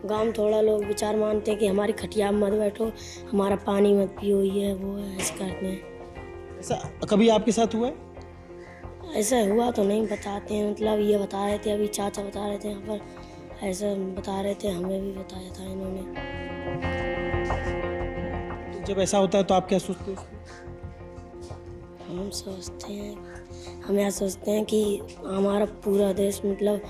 गांव में थोड़ा लोग विचार मानते हैं कि हमारी खटिया में मत बैठो, हमारा पानी मत पियो, ये है वो है, ऐसे करते हैं। ऐसा कभी आपके साथ हुआ है? ऐसा हुआ तो नहीं बताते हैं, मतलब ये बता रहे थे, अभी चाचा बता रहे थे यहाँ पर, ऐसा बता रहे थे, हमें भी बताया था इन्होंने। तो जब ऐसा होता है तो आप क्या सोचते हैं? हम सोचते हैं, हम यह सोचते हैं कि हमारा पूरा देश मतलब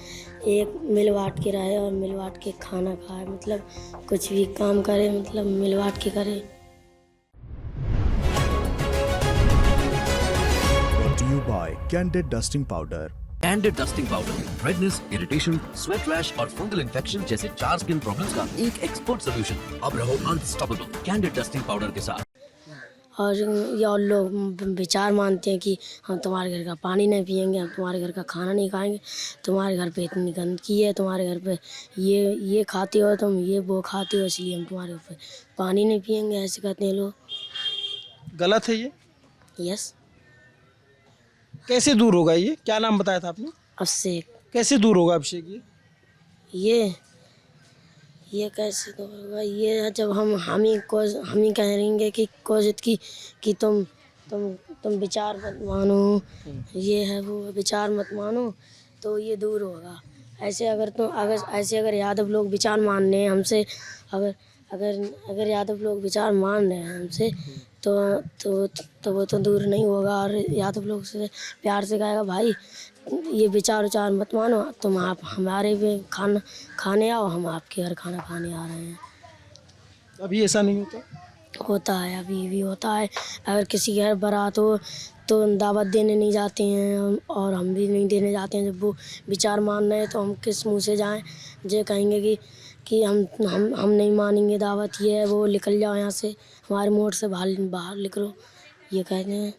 एक मिल बाँट के रहे और मिल बाँट के खाना खाए, मतलब कुछ भी काम करे मतलब मिल बाँट के करे। Brought to you by Candid Dusting Powder. Candid dusting powder redness, irritation, sweat rash और फंगल इन्फेक्शन जैसे 4 स्किन प्रॉब्लम्स का एक एक्सपर्ट सॉल्यूशन। अब रहो अनस्टॉपेबल कैंडिड डस्टिंग पाउडर के साथ। और ये और लोग विचार मानते हैं कि हम तुम्हारे घर का पानी नहीं पिएंगे, हम तुम्हारे घर का खाना नहीं खाएंगे, तुम्हारे घर पे इतनी गंदगी है, तुम्हारे घर पे ये खाते हो तुम, ये वो खाते हो, इसलिए हम तुम्हारे घर पे पानी नहीं पिएंगे, ऐसे कहते हैं लोग। गलत है ये? यस। कैसे दूर होगा ये? क्या नाम बताया था आपने? अभिषेक। कैसे दूर होगा अभिषेक ये कैसे तो होगा, ये है जब हम ही कहेंगे कि कोजित कि तुम विचार मत मानो, ये है वो विचार मत मानो, तो ये दूर होगा। अगर यादव लोग विचार मान रहे हैं हमसे, अगर यादव लोग विचार मान रहे हैं हमसे, तो वो तो दूर नहीं होगा। और यादव लोग से प्यार से कहेगा, भाई ये विचार मत मानो, तुम आप हमारे भी खाने आओ, हम आपके घर खाना खाने आ रहे हैं। अभी ऐसा नहीं होता? होता है, अभी भी होता है। अगर किसी घर बारात हो तो दावत देने नहीं जाते हैं और हम भी नहीं देने जाते हैं। जब वो विचार मान रहे हैं तो हम किस मुंह से जाएं? जे कहेंगे कि हम नहीं मानेंगे दावत, ये है वो, निकल जाओ यहाँ से, हमारे मोड़ से बाहर निकलो, ये कहते हैं।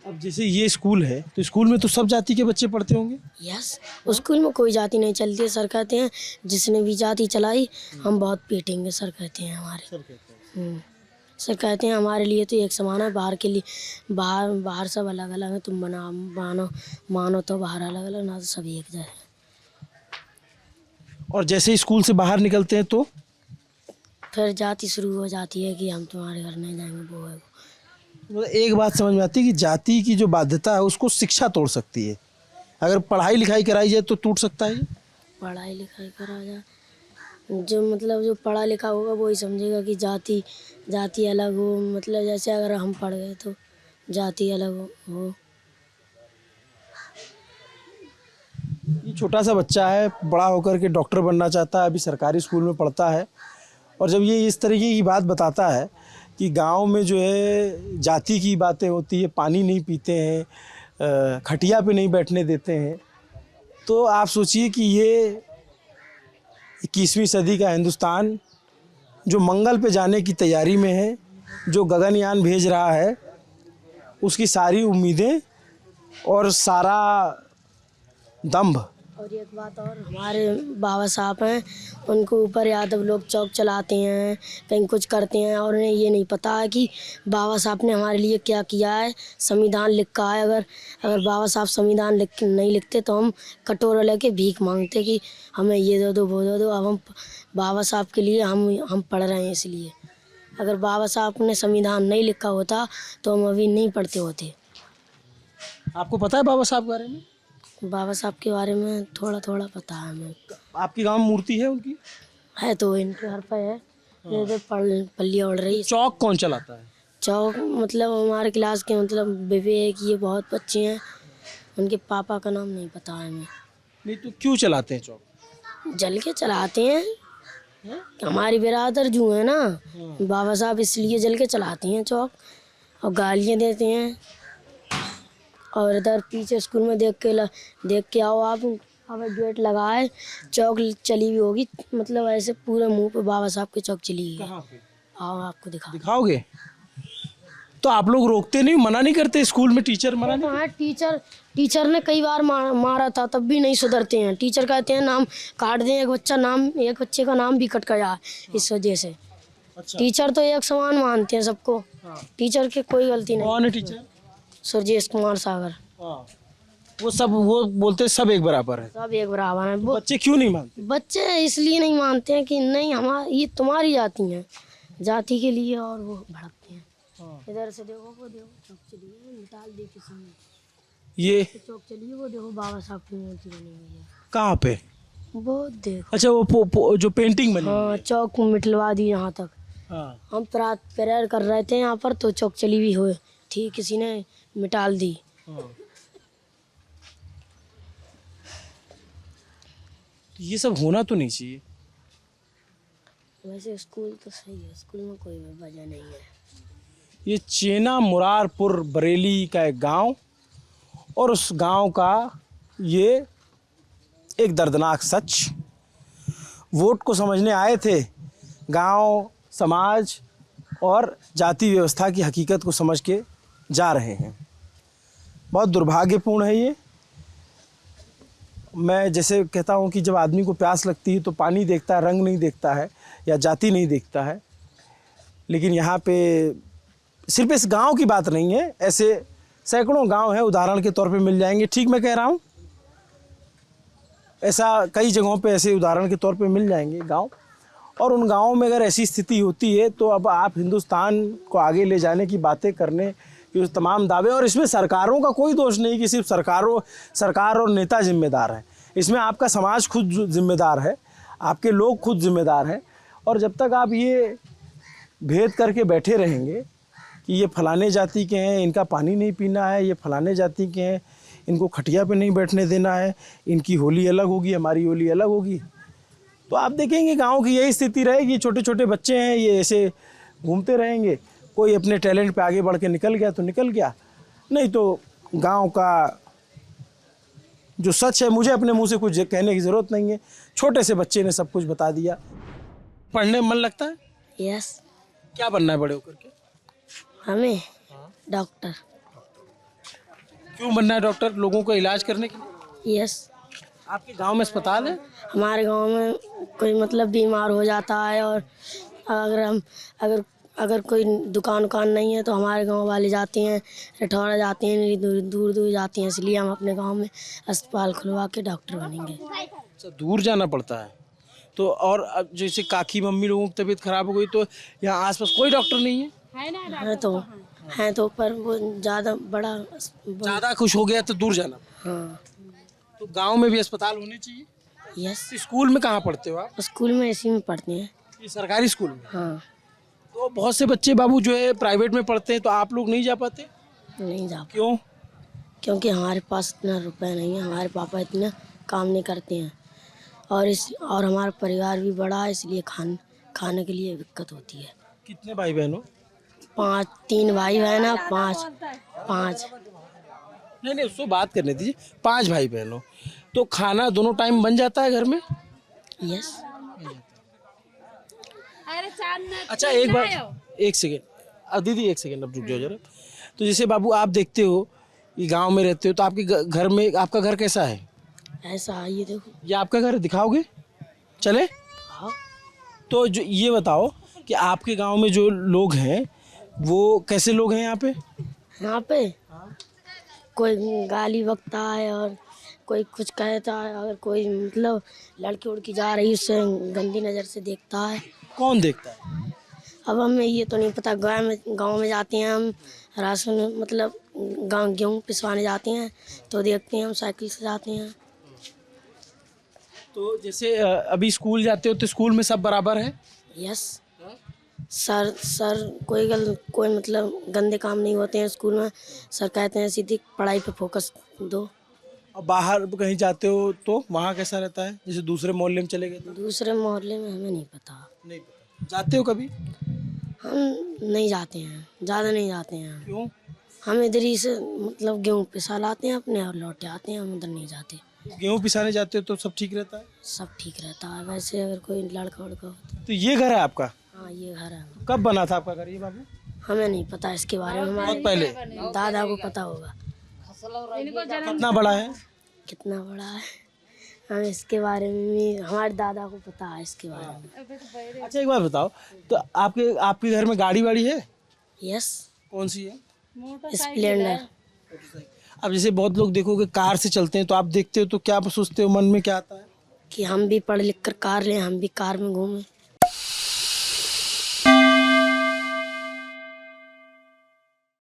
अब जैसे ये स्कूल है तो स्कूल में तो सब जाति के बच्चे पढ़ते होंगे? यस, स्कूल में कोई जाति नहीं चलती है। सर कहते हैं जिसने भी जाति चलाई हम बहुत पीटेंगे, सर कहते हैं हमारे। सर कहते हैं हमारे लिए तो एक समान है, बाहर के लिए बाहर सब अलग अलग है, तुम मानो तो बाहर अलग अलग, ना तो सब एक जैसे। और जैसे ही स्कूल से बाहर निकलते हैं तो फिर जाति शुरू हो जाती है कि हम तुम्हारे घर नहीं जाएंगे, वो है वो। मतलब एक बात समझ में आती है कि जाति की जो बाध्यता है उसको शिक्षा तोड़ सकती है। अगर पढ़ाई लिखाई कराई जाए तो टूट सकता है ये? पढ़ाई लिखाई करा जाए, जो पढ़ा लिखा होगा वही समझेगा कि जाति अलग हो, मतलब जैसे अगर हम पढ़ गए तो जाति अलग हो। ये छोटा सा बच्चा है, बड़ा होकर के डॉक्टर बनना चाहता है, अभी सरकारी स्कूल में पढ़ता है, और जब ये इस तरीके की बात बताता है कि गांव में जो है जाति की बातें होती है, पानी नहीं पीते हैं, खटिया पे नहीं बैठने देते हैं, तो आप सोचिए कि ये 21वीं सदी का हिंदुस्तान जो मंगल पे जाने की तैयारी में है, जो गगनयान भेज रहा है, उसकी सारी उम्मीदें और सारा दंभ। और एक बात और, हमारे बाबा साहब हैं, उनको ऊपर यादव लोग चौक चलाते हैं, कहीं कुछ करते हैं, और उन्हें ये नहीं पता है कि बाबा साहब ने हमारे लिए क्या किया है। संविधान लिखा है, अगर बाबा साहब संविधान नहीं लिखते तो हम कटोरा लेके भीख मांगते कि हमें ये दे दो वो दे दो। अब हम बाबा साहब के लिए हम पढ़ रहे हैं, इसलिए अगर बाबा साहब ने संविधान नहीं लिखा होता तो हम अभी नहीं पढ़ते होते। आपको पता है बाबा साहब के बारे में? बाबा साहब के बारे में थोड़ा थोड़ा पता है हमें। आपके गांव में मूर्ति है उनकी? है तो इनके घर पे है, ये पल्लियाँ उड़ रही है। चौक कौन चलाता है? चौक मतलब हमारे क्लास के मतलब विवेक, ये बहुत बच्चे हैं, उनके पापा का नाम नहीं पता है हमें। नहीं तो क्यों चलाते हैं चौक? जल के चलाते हैं, हमारी बिरादर जो है ना बाबा साहब, इसलिए जल के चलाते हैं चौक, और गालियाँ देते हैं। और इधर पीछे स्कूल में देख के आओ आप, अब गेट लगा है, चौक चली हुई होगी, मतलब ऐसे पूरे मुंह पे बाबा साहब की चौक चली गई। कहाँ पे? आओ आपको दिखाओगे? तो आप लोग रोकते नहीं, मना नहीं करते? स्कूल में टीचर मना नहीं? हाँ, टीचर ने कई बार मारा था, तब भी नहीं सुधरते हैं। टीचर कहते हैं नाम काट दें, एक बच्चे का नाम भी कट गया इस वजह से। अच्छा। टीचर तो एक समान मानते हैं सबको। टीचर की कोई गलती नहीं। कौन है टीचर? सुरजेश कुमार सागर। हाँ। वो बोलते सब एक बराबर है। सब एक बराबर है। वो बच्चे क्यों नहीं मानते? बच्चे इसलिए नहीं मानते हैं कि नहीं हमारी ये तुम्हारी जाति है, जाति के लिए, और वो भड़कते हैं। इधर से देखो, वो देखो चौक चली है, निकाल दी किसी ने। ये चौक चलिए, वो देखो बाबा साहब की मूर्ति बनी हुई है। कहाँ पे? वो देखो। अच्छा, वो जो पेंटिंग बनी। हाँ, चौक मिटलवा दी यहाँ तक। हाँ। हम प्रेयर कर रहे थे यहाँ पर, तो चौक चली भी हुई थी, किसी ने मिटाल दी। ये सब होना तो नहीं चाहिए। वैसे स्कूल तो सही है, स्कूल में कोई वजह नहीं है। ये चेना मुरारपुर बरेली का एक गांव, और उस गांव का ये एक दर्दनाक सच। वोट को समझने आए थे, गांव, समाज और जाति व्यवस्था की हकीकत को समझ के जा रहे हैं। बहुत दुर्भाग्यपूर्ण है ये। मैं जैसे कहता हूँ कि जब आदमी को प्यास लगती है तो पानी देखता है, रंग नहीं देखता है या जाति नहीं देखता है। लेकिन यहाँ पे सिर्फ इस गांव की बात नहीं है, ऐसे सैकड़ों गांव हैं, उदाहरण के तौर पे मिल जाएंगे। ठीक मैं कह रहा हूँ? ऐसा कई जगहों पे ऐसे उदाहरण के तौर पे मिल जाएंगे गांव। और उन गांवों में अगर ऐसी स्थिति होती है तो अब आप हिंदुस्तान को आगे ले जाने की बातें करने के तमाम दावे, और इसमें सरकारों का कोई दोष नहीं कि सिर्फ सरकार और नेता जिम्मेदार हैं। इसमें आपका समाज खुद जिम्मेदार है, आपके लोग खुद जिम्मेदार हैं। और जब तक आप ये भेद करके बैठे रहेंगे कि ये फलाने जाति के हैं, इनका पानी नहीं पीना है, ये फलाने जाति के हैं, इनको खटिया पे नहीं बैठने देना है, इनकी होली अलग होगी, हमारी होली अलग होगी, तो आप देखेंगे गांव की यही स्थिति रहेगी। छोटे छोटे बच्चे हैं, ये ऐसे घूमते रहेंगे। कोई अपने टैलेंट पे आगे बढ़ के निकल गया तो निकल गया, नहीं तो गांव का जो सच है, मुझे अपने मुंह से कुछ कहने की ज़रूरत नहीं है। छोटे से बच्चे ने सब कुछ बता दिया। पढ़ने में मन लगता है? यस। क्या बनना है बड़े होकर के? हमें डॉक्टर। क्यों बनना है डॉक्टर? लोगों का इलाज करने के लिए? यस। आपके गांव में अस्पताल है? हमारे गांव में कोई मतलब बीमार हो जाता है, और अगर कोई दुकान नहीं है तो हमारे गांव वाले जाते हैं, रठौड़ा जाते हैं, दूर दूर जाते हैं। इसलिए हम अपने गांव में अस्पताल खुलवा के डॉक्टर बनेंगे। अच्छा, दूर जाना पड़ता है तो? और अब जैसे काकी मम्मी लोगों की तबीयत खराब हो गई तो यहाँ आसपास कोई डॉक्टर नहीं है? है तो पर वो ज़्यादा खुश हो गया तो दूर जाना। हाँ। तो गांव में भी अस्पताल होने चाहिए। यस। स्कूल में कहाँ पढ़ते हो आप? स्कूल में इसी में पढ़ते हैं। ये सरकारी स्कूल में? हाँ। तो बहुत से बच्चे बाबू जो है प्राइवेट में पढ़ते हैं, तो आप लोग नहीं जा पाते? नहीं जा। क्यों? क्योंकि हमारे पास इतना रुपए नहीं है, हमारे पापा इतना काम नहीं करते हैं, और हमारा परिवार भी बड़ा है, इसलिए खाने के लिए दिक्कत होती है। कितने भाई बहन हो? 3 भाई बहन है। 5। नहीं, उसको बात करने दीजिए। 5 भाई बहन हो तो खाना दोनों टाइम बन जाता है घर में? यस। अच्छा, एक सेकेंड दीदी, एक सेकेंड, अब रुक जाओ जरा। तो जैसे बाबू आप देखते हो, ये गांव में रहते हो, तो आपके घर में, आपका घर कैसा है? ऐसा है, ये देखो। ये आपका घर दिखाओगे? चले? हाँ। तो जो ये बताओ कि आपके गांव में जो लोग हैं वो कैसे लोग हैं यहाँ पे? यहाँ पे कोई गाली बकता है, और कोई कुछ कहता है, अगर कोई मतलब लड़की उड़की जा रही उससे गंदी नज़र से देखता है। कौन देखता है? अब हमें ये तो नहीं पता। गांव में जाते हैं हम, राशन मतलब गेहूँ पिसवाने जाते हैं तो देखते हैं, हम साइकिल से जाते हैं। तो जैसे अभी स्कूल जाते हो तो स्कूल में सब बराबर है? यस। सर कोई मतलब गंदे काम नहीं होते हैं स्कूल में। सर कहते हैं सीधी पढ़ाई पे फोकस दो। और बाहर कहीं जाते हो तो वहाँ कैसा रहता है? जैसे दूसरे मोहल्ले में चले गए तो? दूसरे मोहल्ले में हमें नहीं पता। नहीं पता। जाते हो कभी? हम नहीं जाते हैं, ज़्यादा नहीं जाते हैं। क्यों? हम इधर ही से मतलब गेहूँ पिसा लाते हैं अपने और लौट आते हैं, हम उधर नहीं जाते। गेहूँ पिसाने जाते हो तो सब ठीक रहता है? सब ठीक रहता है। वैसे अगर कोई लड़का उड़का होता तो ये घर है आपका? हाँ, ये घर है। कब बना था आपका घर ये बाबू? हमें नहीं पता इसके बारे में, हमारे बहुत पहले। दादा को पता होगा। कितना बड़ा है? कितना बड़ा है हम इसके बारे में भी, हमारे दादा को पता है इसके बारे में। अच्छा, एक बात बताओ, तो आपके घर में गाड़ी वाड़ी है? यस। कौन सी है? स्प्लेंडर। अब जैसे बहुत लोग देखोगे कार से चलते हैं, तो आप देखते हो तो क्या सोचते हो, मन में क्या आता है? कि हम भी पढ़ लिख कर कार लें, हम भी कार में घूमें।